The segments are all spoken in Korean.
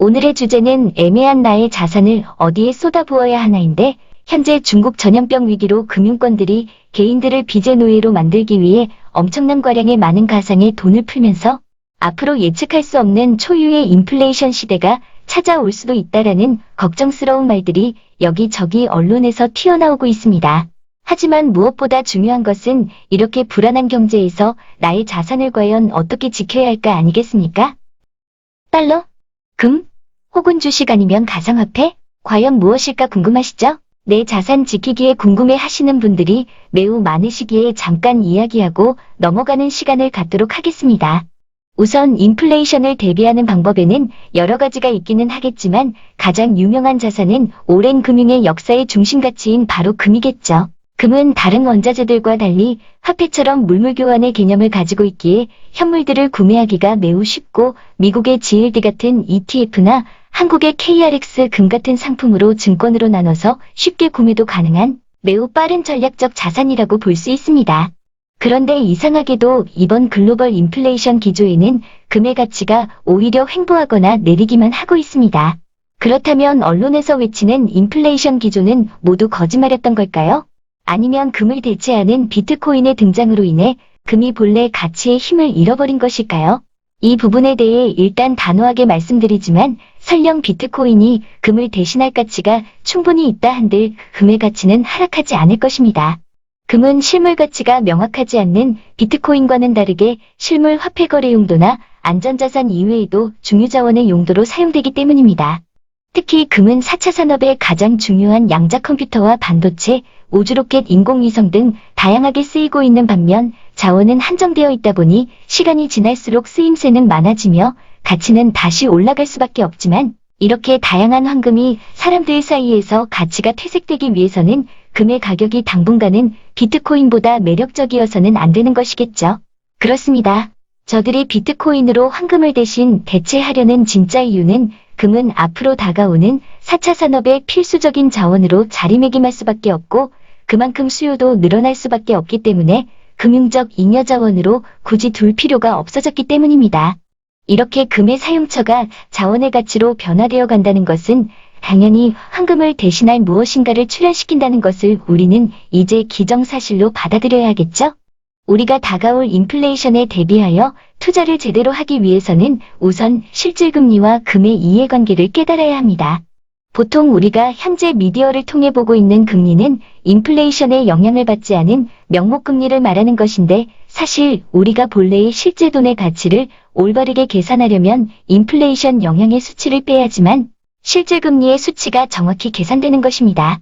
오늘의 주제는 애매한 나의 자산을 어디에 쏟아부어야 하나인데, 현재 중국 전염병 위기로 금융권들이 개인들을 빚의 노예로 만들기 위해 엄청난 과량의 많은 가상의 돈을 풀면서 앞으로 예측할 수 없는 초유의 인플레이션 시대가 찾아올 수도 있다라는 걱정스러운 말들이 여기저기 언론에서 튀어나오고 있습니다. 하지만 무엇보다 중요한 것은 이렇게 불안한 경제에서 나의 자산을 과연 어떻게 지켜야 할까 아니겠습니까? 달러? 금? 혹은 주식 아니면 가상화폐? 과연 무엇일까 궁금하시죠? 내 자산 지키기에 궁금해 하시는 분들이 매우 많으시기에 잠깐 이야기하고 넘어가는 시간을 갖도록 하겠습니다. 우선 인플레이션을 대비하는 방법에는 여러 가지가 있기는 하겠지만 가장 유명한 자산은 오랜 금융의 역사의 중심 가치인 바로 금이겠죠. 금은 다른 원자재들과 달리 화폐처럼 물물 교환의 개념을 가지고 있기에 현물들을 구매하기가 매우 쉽고 미국의 GLD 같은 ETF나 한국의 KRX 금 같은 상품으로 증권으로 나눠서 쉽게 구매도 가능한 매우 빠른 전략적 자산이라고 볼 수 있습니다. 그런데 이상하게도 이번 글로벌 인플레이션 기조에는 금의 가치가 오히려 횡보하거나 내리기만 하고 있습니다. 그렇다면 언론에서 외치는 인플레이션 기조는 모두 거짓말이었던 걸까요? 아니면 금을 대체하는 비트코인의 등장으로 인해 금이 본래 가치의 힘을 잃어버린 것일까요? 이 부분에 대해 일단 단호하게 말씀드리지만 설령 비트코인이 금을 대신할 가치가 충분히 있다 한들 금의 가치는 하락하지 않을 것입니다. 금은 실물 가치가 명확하지 않는 비트코인과는 다르게 실물 화폐 거래 용도나 안전자산 이외에도 중유자원의 용도로 사용되기 때문입니다. 특히 금은 4차 산업의 가장 중요한 양자 컴퓨터와 반도체, 우주로켓, 인공위성 등 다양하게 쓰이고 있는 반면 자원은 한정되어 있다 보니 시간이 지날수록 쓰임새는 많아지며 가치는 다시 올라갈 수밖에 없지만 이렇게 다양한 황금이 사람들 사이에서 가치가 퇴색되기 위해서는 금의 가격이 당분간은 비트코인보다 매력적이어서는 안 되는 것이겠죠. 그렇습니다. 저들이 비트코인으로 황금을 대신 대체하려는 진짜 이유는 금은 앞으로 다가오는 4차 산업의 필수적인 자원으로 자리매김할 수밖에 없고 그만큼 수요도 늘어날 수밖에 없기 때문에 금융적 잉여 자원으로 굳이 둘 필요가 없어졌기 때문입니다. 이렇게 금의 사용처가 자원의 가치로 변화되어 간다는 것은 당연히 황금을 대신할 무엇인가를 출현시킨다는 것을 우리는 이제 기정사실로 받아들여야겠죠? 우리가 다가올 인플레이션에 대비하여 투자를 제대로 하기 위해서는 우선 실질금리와 금의 이해관계를 깨달아야 합니다. 보통 우리가 현재 미디어를 통해 보고 있는 금리는 인플레이션에 영향을 받지 않은 명목금리를 말하는 것인데 사실 우리가 본래의 실제 돈의 가치를 올바르게 계산하려면 인플레이션 영향의 수치를 빼야지만 실질금리의 수치가 정확히 계산되는 것입니다.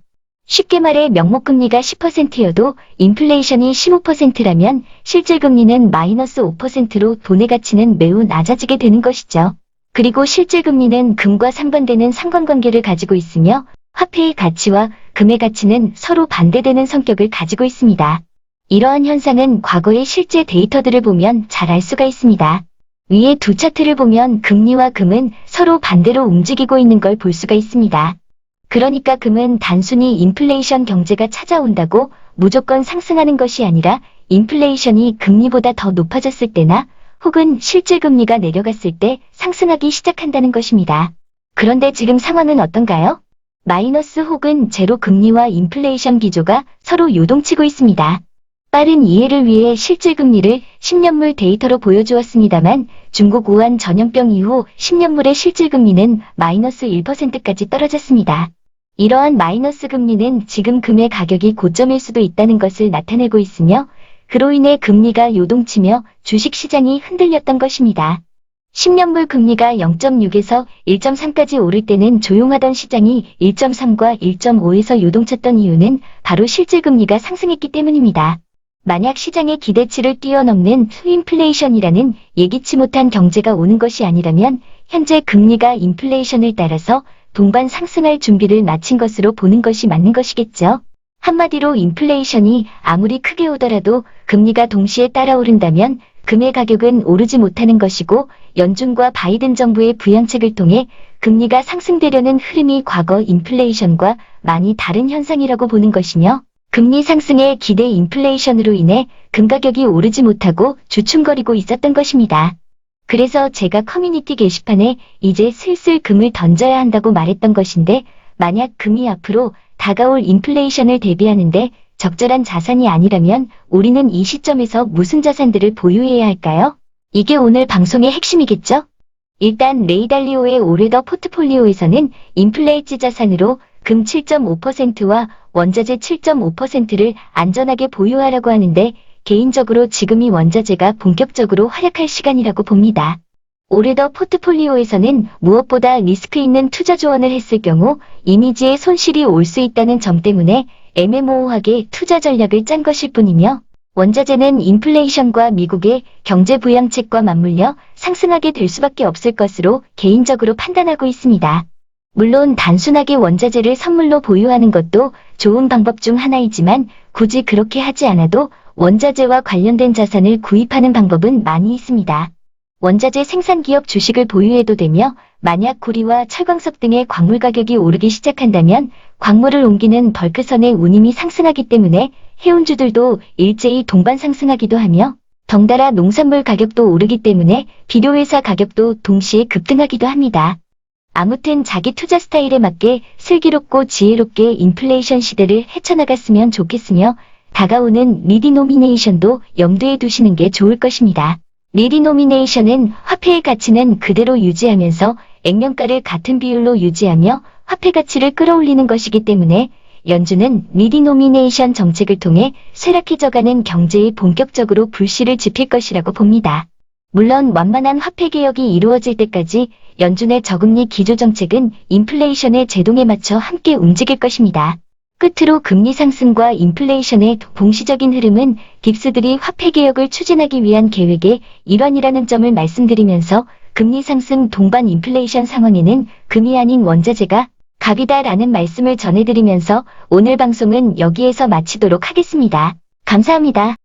쉽게 말해 명목금리가 10%여도 인플레이션이 15%라면 실질금리는 마이너스 5%로 돈의 가치는 매우 낮아지게 되는 것이죠. 그리고 실질금리는 금과 상반되는 상관관계를 가지고 있으며 화폐의 가치와 금의 가치는 서로 반대되는 성격을 가지고 있습니다. 이러한 현상은 과거의 실제 데이터들을 보면 잘 알 수가 있습니다. 위에 두 차트를 보면 금리와 금은 서로 반대로 움직이고 있는 걸 볼 수가 있습니다. 그러니까 금은 단순히 인플레이션 경제가 찾아온다고 무조건 상승하는 것이 아니라 인플레이션이 금리보다 더 높아졌을 때나 혹은 실질 금리가 내려갔을 때 상승하기 시작한다는 것입니다. 그런데 지금 상황은 어떤가요? 마이너스 혹은 제로 금리와 인플레이션 기조가 서로 요동치고 있습니다. 빠른 이해를 위해 실질 금리를 10년물 데이터로 보여주었습니다만 중국 우한 전염병 이후 10년물의 실질 금리는 마이너스 1%까지 떨어졌습니다. 이러한 마이너스 금리는 지금 금의 가격이 고점일 수도 있다는 것을 나타내고 있으며 그로 인해 금리가 요동치며 주식시장이 흔들렸던 것입니다. 10년물 금리가 0.6에서 1.3까지 오를 때는 조용하던 시장이 1.3과 1.5에서 요동쳤던 이유는 바로 실질금리가 상승했기 때문입니다. 만약 시장의 기대치를 뛰어넘는 인플레이션이라는 예기치 못한 경제가 오는 것이 아니라면 현재 금리가 인플레이션을 따라서 동반 상승할 준비를 마친 것으로 보는 것이 맞는 것이겠죠. 한마디로 인플레이션이 아무리 크게 오더라도 금리가 동시에 따라오른다면 금의 가격은 오르지 못하는 것이고 연준과 바이든 정부의 부양책을 통해 금리가 상승되려는 흐름이 과거 인플레이션과 많이 다른 현상이라고 보는 것이며 금리 상승의 기대 인플레이션으로 인해 금 가격이 오르지 못하고 주춤거리고 있었던 것입니다. 그래서 제가 커뮤니티 게시판에 이제 슬슬 금을 던져야 한다고 말했던 것인데, 만약 금이 앞으로 다가올 인플레이션을 대비하는데 적절한 자산이 아니라면 우리는 이 시점에서 무슨 자산들을 보유해야 할까요? 이게 오늘 방송의 핵심이겠죠? 일단 레이달리오의 올웨더 포트폴리오에서는 인플레이지 자산으로 금 7.5%와 원자재 7.5%를 안전하게 보유하라고 하는데, 개인적으로 지금이 원자재가 본격적으로 활약할 시간이라고 봅니다. 올해더 포트폴리오에서는 무엇보다 리스크 있는 투자 조언을 했을 경우 이미지에 손실이 올 수 있다는 점 때문에 애매모호하게 투자 전략을 짠 것일 뿐이며, 원자재는 인플레이션과 미국의 경제 부양책과 맞물려 상승하게 될 수밖에 없을 것으로 개인적으로 판단하고 있습니다. 물론 단순하게 원자재를 선물로 보유하는 것도 좋은 방법 중 하나이지만, 굳이 그렇게 하지 않아도 원자재와 관련된 자산을 구입하는 방법은 많이 있습니다. 원자재 생산기업 주식을 보유해도 되며, 만약 구리와 철광석 등의 광물 가격이 오르기 시작한다면 광물을 옮기는 벌크선의 운임이 상승하기 때문에 해운주들도 일제히 동반 상승하기도 하며, 덩달아 농산물 가격도 오르기 때문에 비료회사 가격도 동시에 급등하기도 합니다. 아무튼 자기 투자 스타일에 맞게 슬기롭고 지혜롭게 인플레이션 시대를 헤쳐나갔으면 좋겠으며, 다가오는 리디노미네이션도 염두에 두시는 게 좋을 것입니다. 리디노미네이션은 화폐의 가치는 그대로 유지하면서 액면가를 같은 비율로 유지하며 화폐 가치를 끌어올리는 것이기 때문에, 연준은 리디노미네이션 정책을 통해 쇠락해져가는 경제에 본격적으로 불씨를 지필 것이라고 봅니다. 물론 완만한 화폐 개혁이 이루어질 때까지 연준의 저금리 기조 정책은 인플레이션의 제동에 맞춰 함께 움직일 것입니다. 끝으로 금리 상승과 인플레이션의 동시적인 흐름은 깁스들이 화폐 개혁을 추진하기 위한 계획의 일환이라는 점을 말씀드리면서, 금리 상승 동반 인플레이션 상황에는 금이 아닌 원자재가 갑이다라는 말씀을 전해드리면서 오늘 방송은 여기에서 마치도록 하겠습니다. 감사합니다.